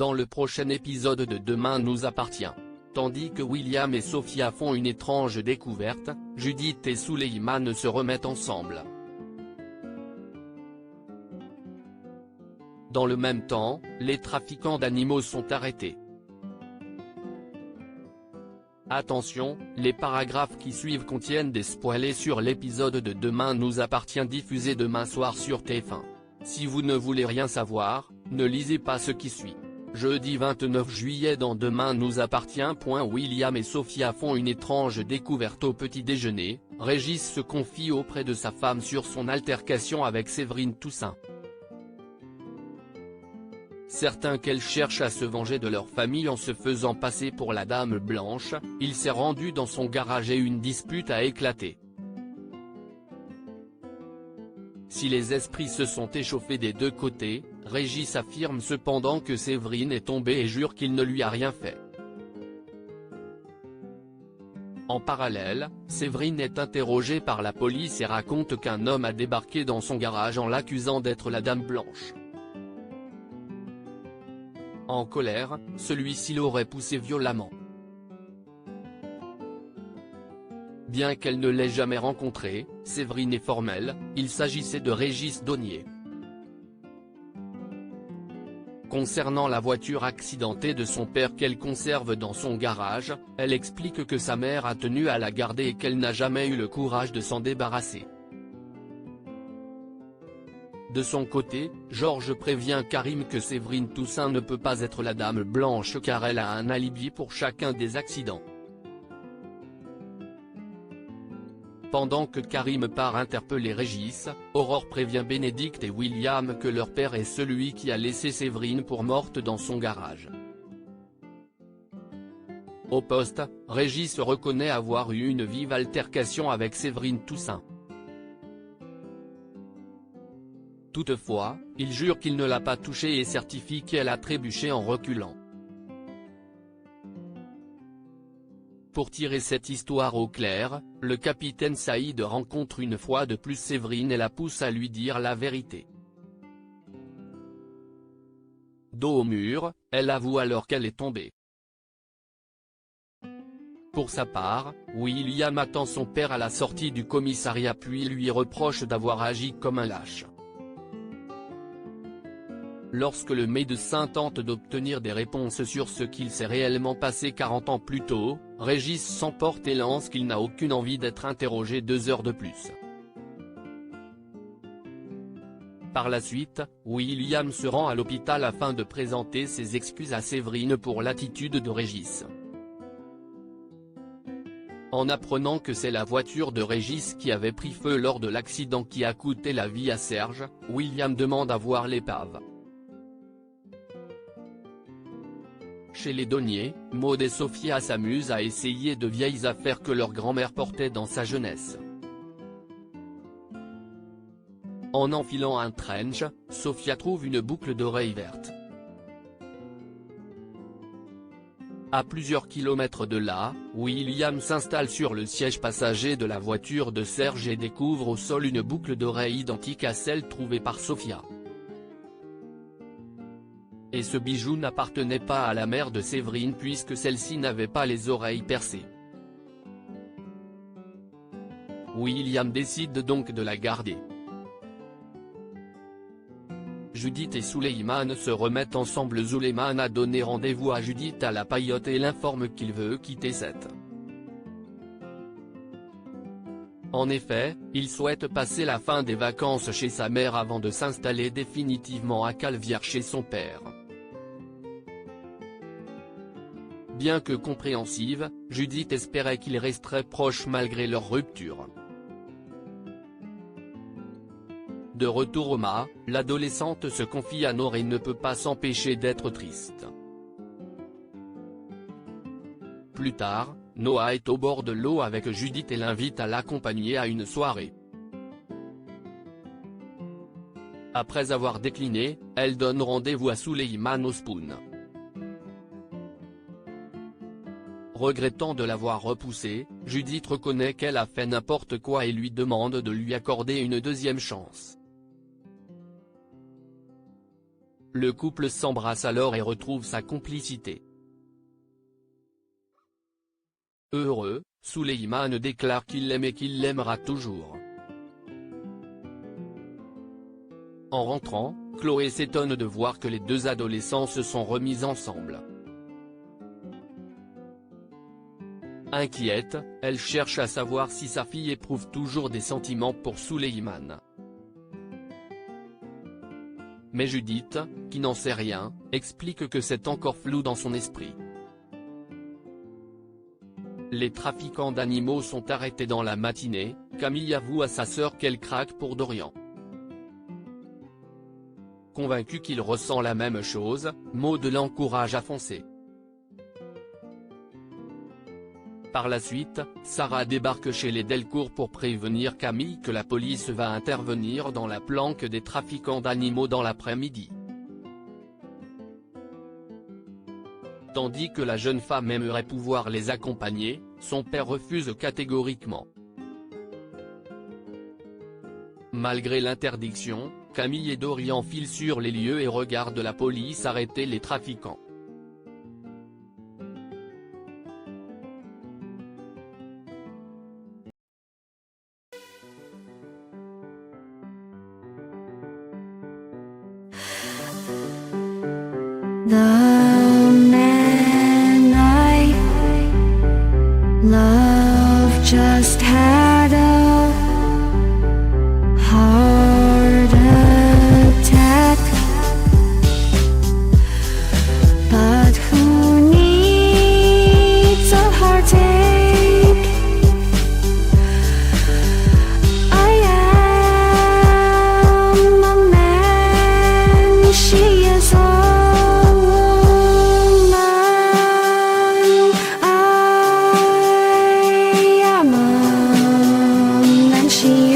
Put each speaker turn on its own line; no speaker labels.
dans le prochain épisode de Demain nous appartient. Tandis que William et Sophia font une étrange découverte, Judith et Suleiman se remettent ensemble. Dans le même temps, les trafiquants d'animaux sont arrêtés. Attention, les paragraphes qui suivent contiennent des spoilers sur l'épisode de Demain nous appartient diffusé demain soir sur TF1. Si vous ne voulez rien savoir, ne lisez pas ce qui suit. Jeudi 29 juillet dans Demain nous appartient. William et Sophia font une étrange découverte au petit déjeuner, Régis se confie auprès de sa femme sur son altercation avec Séverine Toussaint. Certains qu'elle cherche à se venger de leur famille en se faisant passer pour la Dame Blanche, il s'est rendu dans son garage et une dispute a éclaté. Si les esprits se sont échauffés des deux côtés, Régis affirme cependant que Séverine est tombée et jure qu'il ne lui a rien fait. En parallèle, Séverine est interrogée par la police et raconte qu'un homme a débarqué dans son garage en l'accusant d'être la Dame Blanche. En colère, celui-ci l'aurait poussée violemment. Bien qu'elle ne l'ait jamais rencontré, Séverine est formelle, il s'agissait de Régis Donnier. Concernant la voiture accidentée de son père qu'elle conserve dans son garage, elle explique que sa mère a tenu à la garder et qu'elle n'a jamais eu le courage de s'en débarrasser. De son côté, Georges prévient Karim que Séverine Toussaint ne peut pas être la Dame Blanche car elle a un alibi pour chacun des accidents. Pendant que Karim part interpeller Régis, Aurore prévient Bénédicte et William que leur père est celui qui a laissé Séverine pour morte dans son garage. Au poste, Régis reconnaît avoir eu une vive altercation avec Séverine Toussaint. Toutefois, il jure qu'il ne l'a pas touchée et certifie qu'elle a trébuché en reculant. Pour tirer cette histoire au clair, le capitaine Saïd rencontre une fois de plus Séverine et la pousse à lui dire la vérité. Dos au mur, elle avoue alors qu'elle est tombée. Pour sa part, William attend son père à la sortie du commissariat puis lui reproche d'avoir agi comme un lâche. Lorsque le médecin tente d'obtenir des réponses sur ce qu'il s'est réellement passé 40 ans plus tôt, Régis s'emporte et lance qu'il n'a aucune envie d'être interrogé 2 heures de plus. Par la suite, William se rend à l'hôpital afin de présenter ses excuses à Séverine pour l'attitude de Régis. En apprenant que c'est la voiture de Régis qui avait pris feu lors de l'accident qui a coûté la vie à Serge, William demande à voir l'épave. Chez les Donnier, Maud et Sophia s'amusent à essayer de vieilles affaires que leur grand-mère portait dans sa jeunesse. En enfilant un trench, Sophia trouve une boucle d'oreille verte. À plusieurs kilomètres de là, William s'installe sur le siège passager de la voiture de Serge et découvre au sol une boucle d'oreille identique à celle trouvée par Sophia. Et ce bijou n'appartenait pas à la mère de Séverine puisque celle-ci n'avait pas les oreilles percées. William décide donc de la garder. Judith et Suleiman se remettent ensemble. Suleiman a donné rendez-vous à Judith à la Paillote et l'informe qu'il veut quitter cette. En effet, il souhaite passer la fin des vacances chez sa mère avant de s'installer définitivement à Calvière chez son père. Bien que compréhensive, Judith espérait qu'ils resteraient proches malgré leur rupture. De retour au mât, l'adolescente se confie à Nord et ne peut pas s'empêcher d'être triste. Plus tard, Noah est au bord de l'eau avec Judith et l'invite à l'accompagner à une soirée. Après avoir décliné, elle donne rendez-vous à Suleiman au Spoon. Regrettant de l'avoir repoussé, Judith reconnaît qu'elle a fait n'importe quoi et lui demande de lui accorder une deuxième chance. Le couple s'embrasse alors et retrouve sa complicité. Heureux, Souleyman déclare qu'il l'aime et qu'il l'aimera toujours. En rentrant, Chloé s'étonne de voir que les deux adolescents se sont remis ensemble. Inquiète, elle cherche à savoir si sa fille éprouve toujours des sentiments pour Souleyman. Mais Judith, qui n'en sait rien, explique que c'est encore flou dans son esprit. Les trafiquants d'animaux sont arrêtés dans la matinée, Camille avoue à sa sœur qu'elle craque pour Dorian. Convaincu qu'il ressent la même chose, Maud l'encourage à foncer. Par la suite, Sarah débarque chez les Delcourt pour prévenir Camille que la police va intervenir dans la planque des trafiquants d'animaux dans l'après-midi. Tandis que la jeune femme aimerait pouvoir les accompagner, son père refuse catégoriquement. Malgré l'interdiction, Camille et Dorian filent sur les lieux et regardent la police arrêter les trafiquants.
The man I love just had a heart attack, but who needs a heartache? I am a man, she is a she